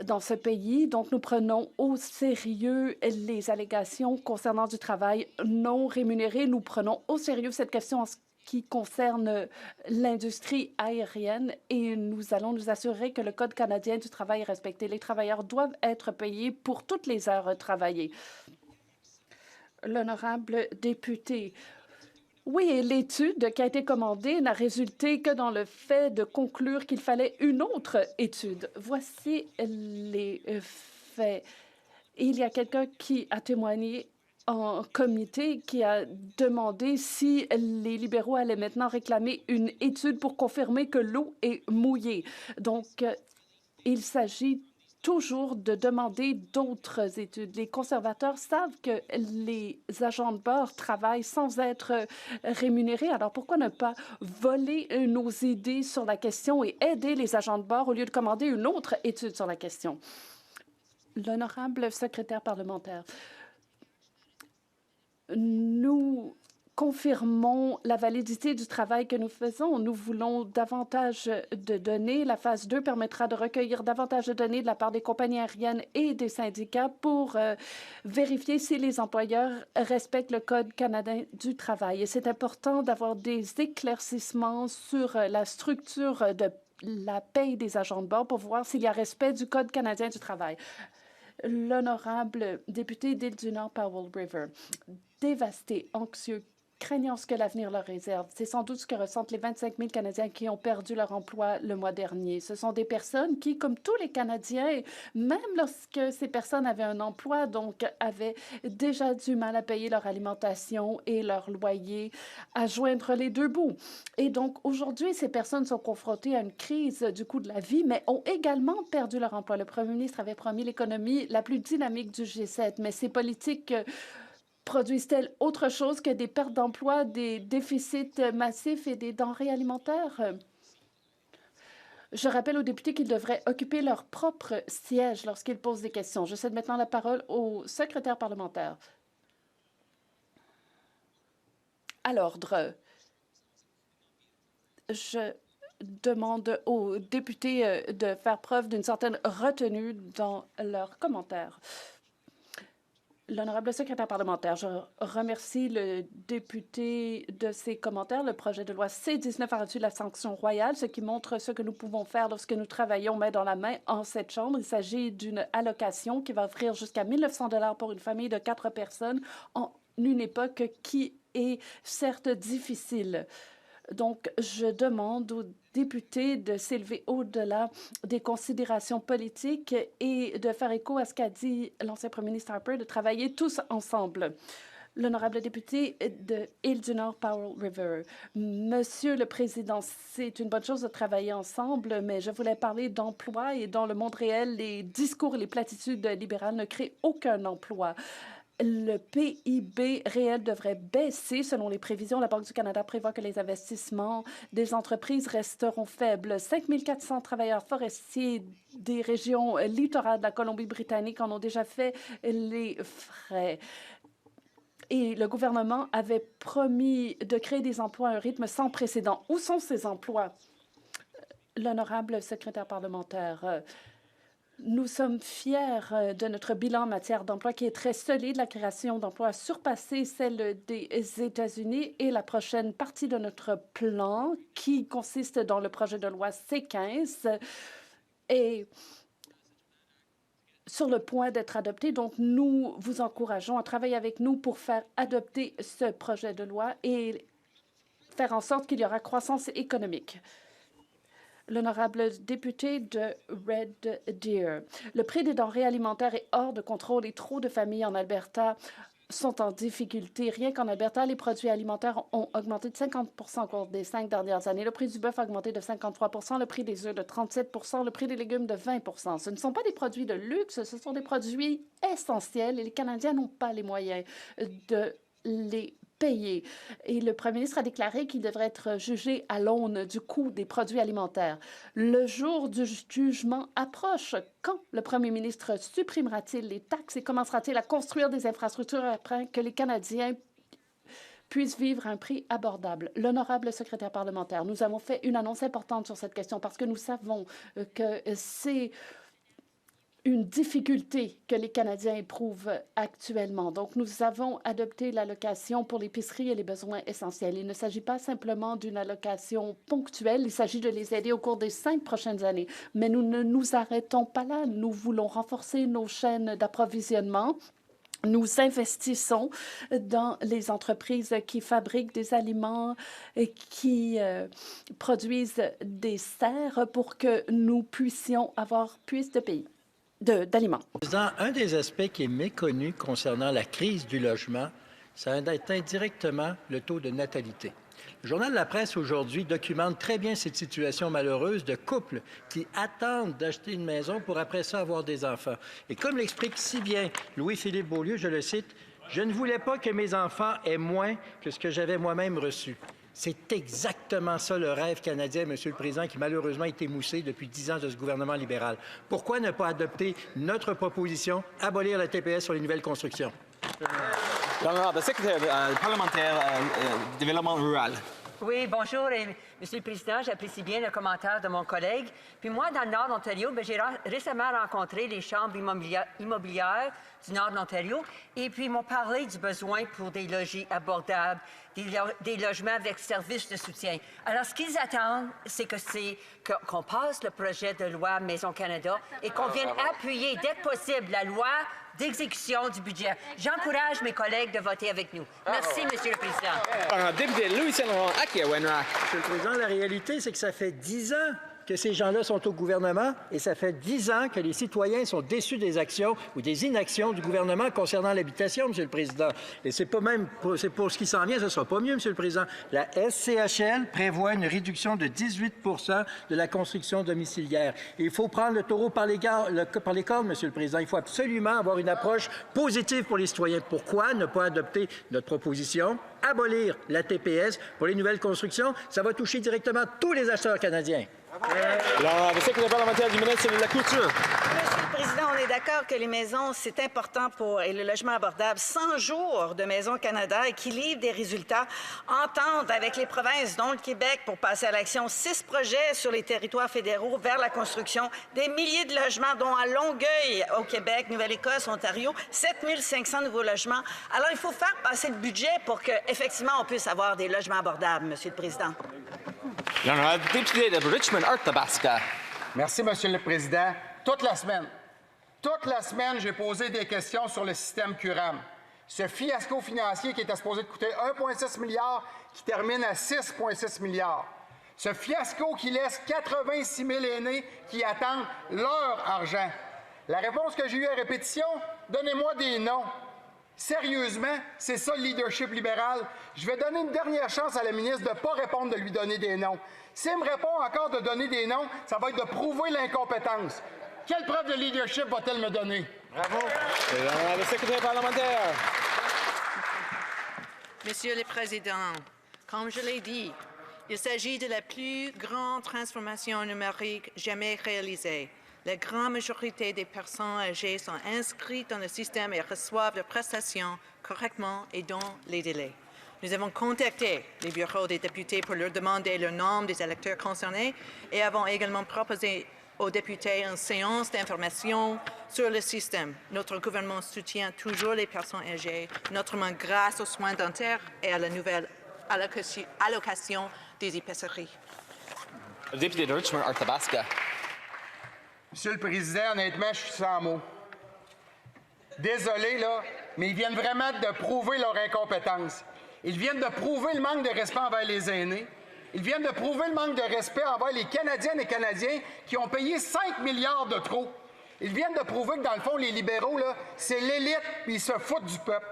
dans ce pays, donc nous prenons au sérieux les allégations concernant du travail non rémunéré. Nous prenons au sérieux cette question en ce qui concerne l'industrie aérienne et nous allons nous assurer que le Code canadien du travail est respecté. Les travailleurs doivent être payés pour toutes les heures travaillées. L'honorable député, oui, l'étude qui a été commandée n'a résulté que dans le fait de conclure qu'il fallait une autre étude. Voici les faits. Il y a quelqu'un qui a témoigné en comité qui a demandé si les libéraux allaient maintenant réclamer une étude pour confirmer que l'eau est mouillée. Donc, il s'agit toujours de demander d'autres études. Les conservateurs savent que les agents de bord travaillent sans être rémunérés. Alors, pourquoi ne pas voler nos idées sur la question et aider les agents de bord au lieu de commander une autre étude sur la question? L'honorable secrétaire parlementaire, nous confirmons la validité du travail que nous faisons. Nous voulons davantage de données. La phase 2 permettra de recueillir davantage de données de la part des compagnies aériennes et des syndicats pour vérifier si les employeurs respectent le Code canadien du travail. Et c'est important d'avoir des éclaircissements sur la structure de la paye des agents de bord pour voir s'il y a respect du Code canadien du travail. L'honorable député d'Île du Nord, Powell River, dévastés, anxieux, craignant ce que l'avenir leur réserve. C'est sans doute ce que ressentent les 25 000 Canadiens qui ont perdu leur emploi le mois dernier. Ce sont des personnes qui, comme tous les Canadiens, même lorsque ces personnes avaient un emploi, donc avaient déjà du mal à payer leur alimentation et leur loyer, à joindre les deux bouts. Et donc, aujourd'hui, ces personnes sont confrontées à une crise du coût de la vie, mais ont également perdu leur emploi. Le premier ministre avait promis l'économie la plus dynamique du G7, mais ces politiques produisent-elles autre chose que des pertes d'emploi, des déficits massifs et des denrées alimentaires? Je rappelle aux députés qu'ils devraient occuper leur propre siège lorsqu'ils posent des questions. Je cède maintenant la parole au secrétaire parlementaire. À l'ordre. Je demande aux députés de faire preuve d'une certaine retenue dans leurs commentaires. L'honorable secrétaire parlementaire, je remercie le député de ses commentaires. Le projet de loi C-19 a reçu la sanction royale, ce qui montre ce que nous pouvons faire lorsque nous travaillons main dans la main en cette Chambre. Il s'agit d'une allocation qui va offrir jusqu'à 1 900 $ pour une famille de 4 personnes en une époque qui est certes difficile. Donc, je demande aux députés de s'élever au-delà des considérations politiques et de faire écho à ce qu'a dit l'ancien premier ministre Harper, de travailler tous ensemble. L'honorable député de Île-du-Nord, Powell River. Monsieur le Président, c'est une bonne chose de travailler ensemble, mais je voulais parler d'emploi et dans le monde réel, les discours et les platitudes libérales ne créent aucun emploi. Le PIB réel devrait baisser. Selon les prévisions, la Banque du Canada prévoit que les investissements des entreprises resteront faibles. 5 400 travailleurs forestiers des régions littorales de la Colombie-Britannique en ont déjà fait les frais. Et le gouvernement avait promis de créer des emplois à un rythme sans précédent. Où sont ces emplois? L'honorable secrétaire parlementaire, nous sommes fiers de notre bilan en matière d'emploi qui est très solide. La création d'emplois a surpassé celle des États-Unis et la prochaine partie de notre plan qui consiste dans le projet de loi C-15 est sur le point d'être adopté. Donc, nous vous encourageons à travailler avec nous pour faire adopter ce projet de loi et faire en sorte qu'il y aura croissance économique. L'honorable député de Red Deer. Le prix des denrées alimentaires est hors de contrôle et trop de familles en Alberta sont en difficulté. Rien qu'en Alberta, les produits alimentaires ont augmenté de 50 au cours des 5 dernières années. Le prix du bœuf a augmenté de 53 le prix des œufs de 37 le prix des légumes de 20 Ce ne sont pas des produits de luxe, ce sont des produits essentiels et les Canadiens n'ont pas les moyens de les payer. Et le premier ministre a déclaré qu'il devrait être jugé à l'aune du coût des produits alimentaires. Le jour du jugement approche. Quand le premier ministre supprimera-t-il les taxes et commencera-t-il à construire des infrastructures afin que les Canadiens puissent vivre à un prix abordable? L'honorable secrétaire parlementaire, nous avons fait une annonce importante sur cette question parce que nous savons que c'est une difficulté que les Canadiens éprouvent actuellement. Donc, nous avons adopté l'allocation pour l'épicerie et les besoins essentiels. Il ne s'agit pas simplement d'une allocation ponctuelle, il s'agit de les aider au cours des 5 prochaines années. Mais nous ne nous arrêtons pas là. Nous voulons renforcer nos chaînes d'approvisionnement. Nous investissons dans les entreprises qui fabriquent des aliments et qui produisent des serres pour que nous puissions avoir plus de pays. D'aliments. Un des aspects qui est méconnu concernant la crise du logement, ça atteint directement le taux de natalité. Le journal La Presse aujourd'hui documente très bien cette situation malheureuse de couples qui attendent d'acheter une maison pour après ça avoir des enfants. Et comme l'explique si bien Louis-Philippe Beaulieu, je le cite, « Je ne voulais pas que mes enfants aient moins que ce que j'avais moi-même reçu. » C'est exactement ça le rêve canadien, Monsieur le Président, qui malheureusement est émoussé depuis 10 ans de ce gouvernement libéral. Pourquoi ne pas adopter notre proposition, abolir la TPS sur les nouvelles constructions? L'honorable secrétaire parlementaire développement rural. Oui, bonjour, Monsieur le Président, j'apprécie bien le commentaire de mon collègue. Puis moi, dans le Nord de l'Ontario, j'ai récemment rencontré les chambres immobilières du Nord de l'Ontario et puis ils m'ont parlé du besoin pour des logis abordables, des logements avec services de soutien. Alors, ce qu'ils attendent, c'est qu'on passe le projet de loi Maison Canada et qu'on vienne appuyer, dès que possible, la loi d'exécution du budget. J'encourage mes collègues de voter avec nous. Merci, Monsieur le Président. Député Louis-Saint-Laurent, Wenrack. Monsieur le Président, la réalité, c'est que ça fait 10 ans que ces gens-là sont au gouvernement et ça fait 10 ans que les citoyens sont déçus des actions ou des inactions du gouvernement concernant l'habitation, Monsieur le Président. Et c'est pas même c'est pour ce qui s'en vient, ce ne sera pas mieux, Monsieur le Président. La SCHL prévoit une réduction de 18 de la construction domiciliaire. Et il faut prendre le taureau par les cornes, Monsieur le Président. Il faut absolument avoir une approche positive pour les citoyens. Pourquoi ne pas adopter notre proposition? Abolir la TPS pour les nouvelles constructions, ça va toucher directement tous les acheteurs canadiens. Le secrétaire parlementaire du ministre de la Culture. Monsieur le Président, on est d'accord que les maisons, c'est important et le logement abordable. 100 jours de Maison Canada et qui livrent des résultats. Entente avec les provinces, dont le Québec, pour passer à l'action. 6 projets sur les territoires fédéraux vers la construction. Des milliers de logements, dont à Longueuil, au Québec, Nouvelle-Écosse, Ontario. 7500 nouveaux logements. Alors, il faut faire passer le budget pour qu'effectivement, on puisse avoir des logements abordables, Monsieur le Président. L'honorable député de Richmond-Arthabasca. Merci, Monsieur le Président. Toute la semaine, j'ai posé des questions sur le système CURAM. Ce fiasco financier qui était supposé coûter 1,6 milliard, qui termine à 6,6 milliards. Ce fiasco qui laisse 86 000 aînés qui attendent leur argent. La réponse que j'ai eue à répétition, donnez-moi des noms. Sérieusement, c'est ça le leadership libéral. Je vais donner une dernière chance à la ministre de ne pas répondre de lui donner des noms. Si elle me répond encore de donner des noms, ça va être de prouver l'incompétence. Quelle preuve de leadership va-t-elle me donner? Bravo. Le secrétaire parlementaire. Monsieur le Président, comme je l'ai dit, il s'agit de la plus grande transformation numérique jamais réalisée. La grande majorité des personnes âgées sont inscrites dans le système et reçoivent leurs prestations correctement et dans les délais. Nous avons contacté les bureaux des députés pour leur demander le nom des électeurs concernés et avons également proposé aux députés une séance d'information sur le système. Notre gouvernement soutient toujours les personnes âgées, notamment grâce aux soins dentaires et à la nouvelle allocation des épiceries. Le député de Richmond-Arthabasca. Monsieur le Président, honnêtement, je suis sans mots. Désolé, là, mais ils viennent vraiment de prouver leur incompétence. Ils viennent de prouver le manque de respect envers les aînés. Ils viennent de prouver le manque de respect envers les Canadiennes et Canadiens qui ont payé 5 milliards de trop. Ils viennent de prouver que, dans le fond, les libéraux, là, c'est l'élite, puis ils se foutent du peuple.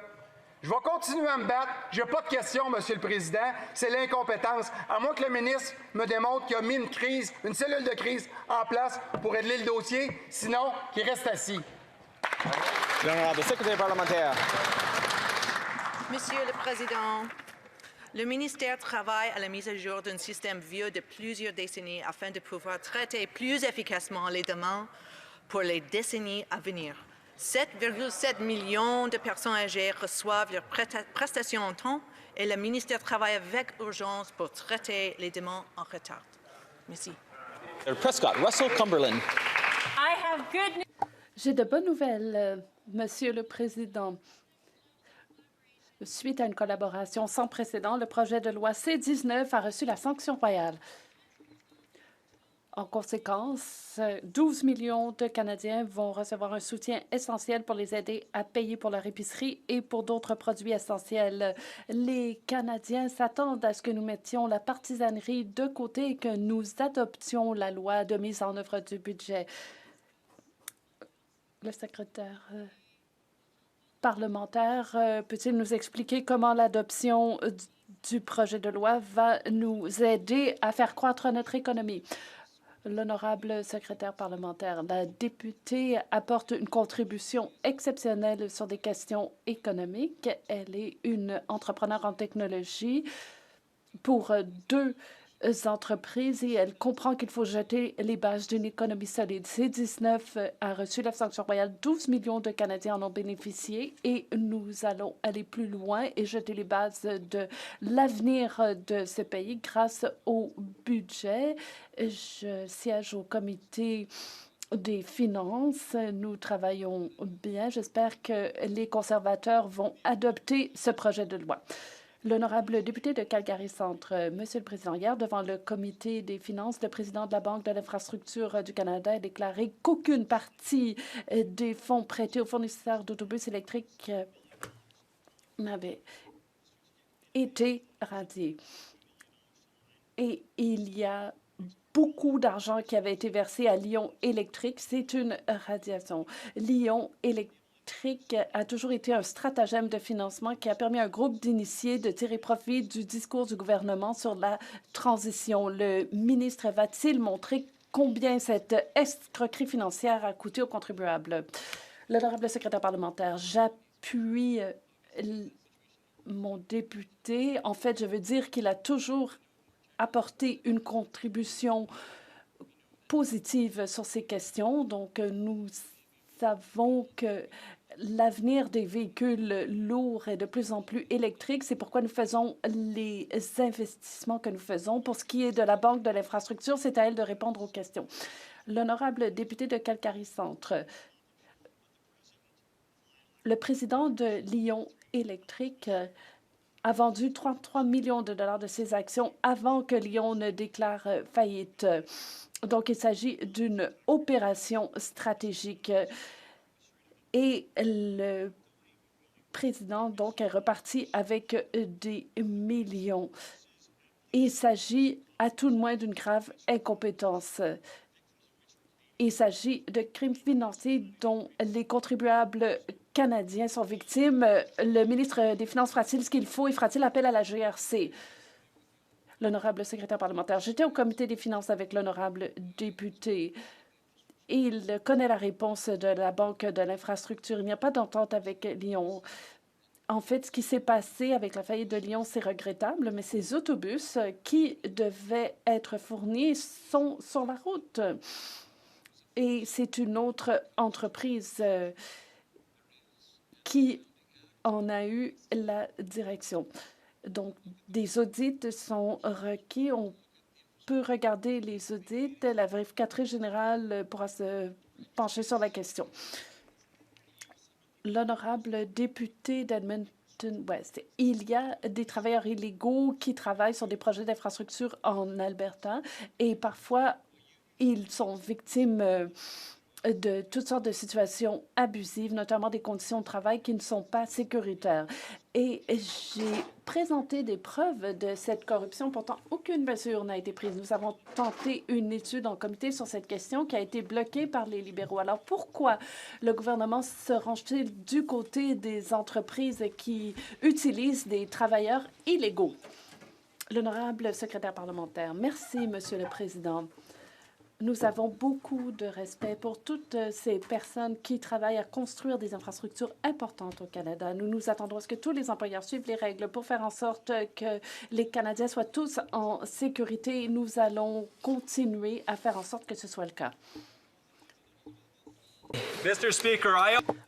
Je vais continuer à me battre. Je n'ai pas de questions, Monsieur le Président. C'est l'incompétence. À moins que le ministre me démontre qu'il a mis une cellule de crise en place pour régler le dossier. Sinon, qu'il reste assis. L'honorable secrétaire parlementaire. Monsieur le Président, le ministère travaille à la mise à jour d'un système vieux de plusieurs décennies afin de pouvoir traiter plus efficacement les demandes pour les décennies à venir. 7,7 millions de personnes âgées reçoivent leurs prestations en temps et le ministère travaille avec urgence pour traiter les demandes en retard. Merci. Prescott, Russell, Cumberland. J'ai de bonnes nouvelles, Monsieur le Président. Suite à une collaboration sans précédent, le projet de loi C-19 a reçu la sanction royale. En conséquence, 12 millions de Canadiens vont recevoir un soutien essentiel pour les aider à payer pour leur épicerie et pour d'autres produits essentiels. Les Canadiens s'attendent à ce que nous mettions la partisanerie de côté et que nous adoptions la loi de mise en œuvre du budget. Le secrétaire parlementaire peut-il nous expliquer comment l'adoption du projet de loi va nous aider à faire croître notre économie? L'honorable secrétaire parlementaire, la députée apporte une contribution exceptionnelle sur des questions économiques. Elle est une entrepreneure en technologie pour 2 entreprises et elle comprend qu'il faut jeter les bases d'une économie solide. C-19 a reçu la sanction royale. 12 millions de Canadiens en ont bénéficié et nous allons aller plus loin et jeter les bases de l'avenir de ce pays grâce au budget. Je siège au comité des finances. Nous travaillons bien. J'espère que les conservateurs vont adopter ce projet de loi. L'honorable député de Calgary Centre, Monsieur le Président, hier, devant le comité des finances, le président de la Banque de l'infrastructure du Canada a déclaré qu'aucune partie des fonds prêtés aux fournisseurs d'autobus électriques n'avait été radiée. Et il y a beaucoup d'argent qui avait été versé à Lion Électrique. C'est une radiation. Lion Électrique a toujours été un stratagème de financement qui a permis à un groupe d'initiés de tirer profit du discours du gouvernement sur la transition. Le ministre va-t-il montrer combien cette escroquerie financière a coûté aux contribuables? L'honorable secrétaire parlementaire, j'appuie mon député. En fait, je veux dire qu'il a toujours apporté une contribution positive sur ces questions. Donc, nous savons que l'avenir des véhicules lourds est de plus en plus électrique. C'est pourquoi nous faisons les investissements que nous faisons. Pour ce qui est de la Banque de l'infrastructure, c'est à elle de répondre aux questions. L'honorable député de Calgary Centre, le président de Lion Électrique a vendu 33 millions de dollars de ses actions avant que Lion ne déclare faillite. Donc, il s'agit d'une opération stratégique. Et le président, donc, est reparti avec des millions. Il s'agit à tout le moins d'une grave incompétence. Il s'agit de crimes financiers dont les contribuables canadiens sont victimes. Le ministre des Finances fera-t-il ce qu'il faut et fera-t-il appel à la GRC? L'honorable secrétaire parlementaire, j'étais au comité des finances avec l'honorable député. Il connaît la réponse de la Banque de l'infrastructure. Il n'y a pas d'entente avec Lion. En fait, ce qui s'est passé avec la faillite de Lion, c'est regrettable, mais ces autobus qui devaient être fournis sont sur la route. Et c'est une autre entreprise qui en a eu la direction. Donc, des audits sont requis. On peut regarder les audits. La vérificatrice générale pourra se pencher sur la question. L'honorable député d'Edmonton-West, il y a des travailleurs illégaux qui travaillent sur des projets d'infrastructure en Alberta et parfois ils sont victimes de toutes sortes de situations abusives, notamment des conditions de travail qui ne sont pas sécuritaires. Et j'ai présenté des preuves de cette corruption. Pourtant, aucune mesure n'a été prise. Nous avons tenté une étude en comité sur cette question qui a été bloquée par les libéraux. Alors, pourquoi le gouvernement se range-t-il du côté des entreprises qui utilisent des travailleurs illégaux? L'honorable secrétaire parlementaire. Merci, Monsieur le Président. Nous avons beaucoup de respect pour toutes ces personnes qui travaillent à construire des infrastructures importantes au Canada. Nous nous attendons à ce que tous les employeurs suivent les règles pour faire en sorte que les Canadiens soient tous en sécurité. Nous allons continuer à faire en sorte que ce soit le cas.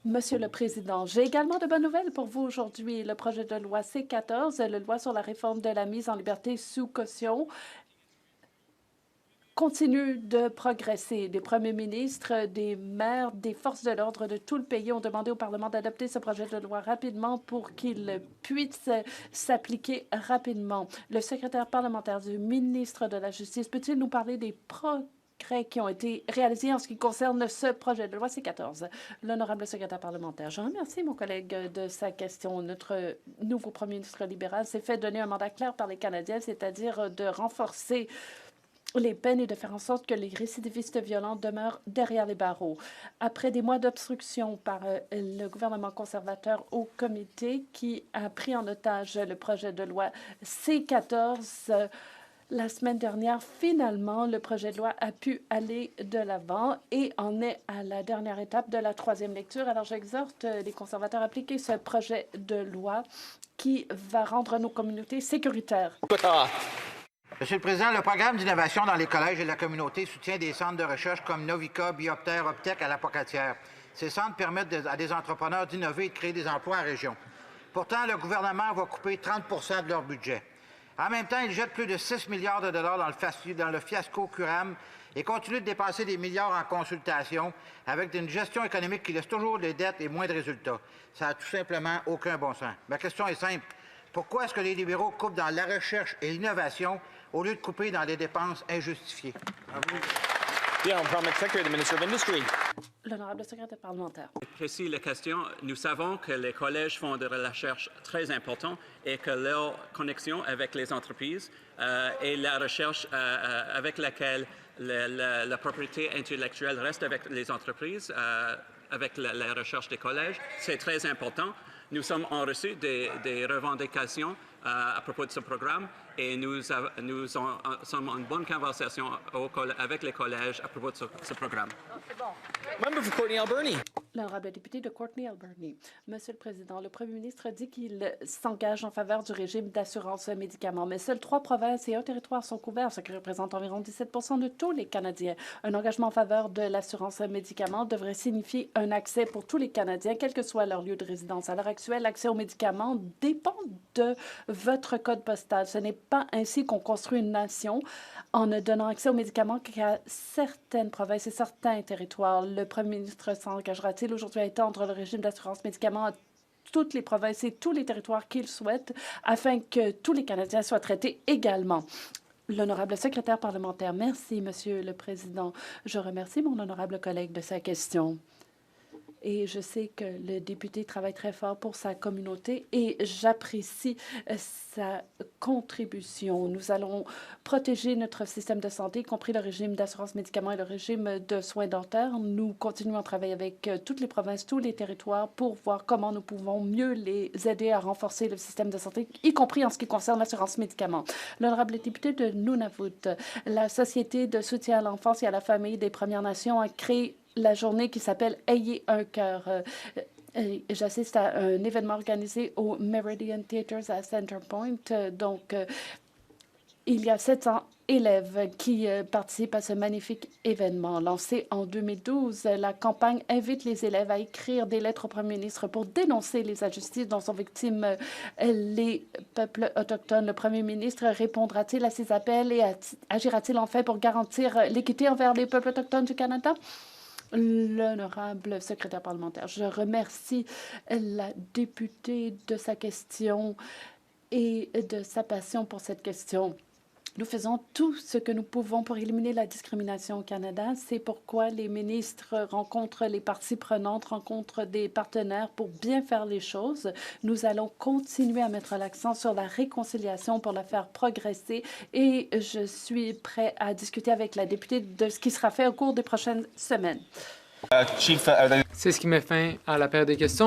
Monsieur le Président, j'ai également de bonnes nouvelles pour vous aujourd'hui. Le projet de loi C-14, la loi sur la réforme de la mise en liberté sous caution, continue de progresser. Des premiers ministres, des maires, des forces de l'ordre de tout le pays ont demandé au Parlement d'adopter ce projet de loi rapidement pour qu'il puisse s'appliquer rapidement. Le secrétaire parlementaire du ministre de la Justice peut-il nous parler des progrès qui ont été réalisés en ce qui concerne ce projet de loi C-14? L'honorable secrétaire parlementaire. Je remercie mon collègue de sa question. Notre nouveau premier ministre libéral s'est fait donner un mandat clair par les Canadiens, c'est-à-dire de renforcer les peines et de faire en sorte que les récidivistes violents demeurent derrière les barreaux. Après des mois d'obstruction par le gouvernement conservateur au comité qui a pris en otage le projet de loi C-14, la semaine dernière, finalement, le projet de loi a pu aller de l'avant et en est à la dernière étape de la troisième lecture. Alors, j'exhorte les conservateurs à appliquer ce projet de loi qui va rendre nos communautés sécuritaires. Monsieur le Président, le programme d'innovation dans les collèges et la communauté soutient des centres de recherche comme Novica, Bioptère, Optech à la Pocatière. Ces centres permettent à des entrepreneurs d'innover et de créer des emplois en région. Pourtant, le gouvernement va couper 30 % de leur budget. En même temps, il jette plus de 6 milliards de dollars dans le fiasco Curam et continue de dépenser des milliards en consultation avec une gestion économique qui laisse toujours des dettes et moins de résultats. Ça n'a tout simplement aucun bon sens. Ma question est simple. Pourquoi est-ce que les libéraux coupent dans la recherche et l'innovation au lieu de couper dans les dépenses injustifiées? L'honorable secrétaire parlementaire. Précis la question. Nous savons que les collèges font de la recherche très importante et que leur connexion avec les entreprises et la recherche avec laquelle la propriété intellectuelle reste avec les entreprises, avec la recherche des collèges, c'est très important. Nous en reçu des revendications à propos de ce programme et nous sommes en bonne conversation avec les collèges à propos de ce programme. Member for Courtney Alberni. L'honorable député de Courtney Alberni. Monsieur le Président, le Premier ministre dit qu'il s'engage en faveur du régime d'assurance médicaments, mais seules 3 provinces et 1 territoire sont couverts, ce qui représente environ 17 % de tous les Canadiens. Un engagement en faveur de l'assurance médicaments devrait signifier un accès pour tous les Canadiens, quel que soit leur lieu de résidence. À l'heure actuelle, l'accès aux médicaments dépend de votre code postal. Ce n'est pas ainsi qu'on construit une nation en ne donnant accès aux médicaments qu'à certaines provinces et certains territoires. Le Premier ministre s'engagera-t-il aujourd'hui à étendre le régime d'assurance médicaments à toutes les provinces et tous les territoires qu'il souhaite afin que tous les Canadiens soient traités également? L'honorable secrétaire parlementaire. Merci, Monsieur le Président. Je remercie mon honorable collègue de sa question. Et je sais que le député travaille très fort pour sa communauté et j'apprécie sa contribution. Nous allons protéger notre système de santé, y compris le régime d'assurance médicaments et le régime de soins dentaires. Nous continuons à travailler avec toutes les provinces, tous les territoires pour voir comment nous pouvons mieux les aider à renforcer le système de santé, y compris en ce qui concerne l'assurance médicaments. L'honorable député de Nunavut, la Société de soutien à l'enfance et à la famille des Premières Nations a créé la journée qui s'appelle « Ayez un cœur ». J'assiste à un événement organisé au Meridian Theatres à Center Point. Donc, il y a 700 élèves qui participent à ce magnifique événement. Lancé en 2012, la campagne invite les élèves à écrire des lettres au Premier ministre pour dénoncer les injustices dont sont victimes les peuples autochtones. Le Premier ministre répondra-t-il à ces appels et agira-t-il enfin pour garantir l'équité envers les peuples autochtones du Canada? L'honorable secrétaire parlementaire. Je remercie la députée de sa question et de sa passion pour cette question. Nous faisons tout ce que nous pouvons pour éliminer la discrimination au Canada. C'est pourquoi les ministres rencontrent les parties prenantes, rencontrent des partenaires pour bien faire les choses. Nous allons continuer à mettre l'accent sur la réconciliation pour la faire progresser et je suis prêt à discuter avec la députée de ce qui sera fait au cours des prochaines semaines. C'est ce qui met fin à la période des questions.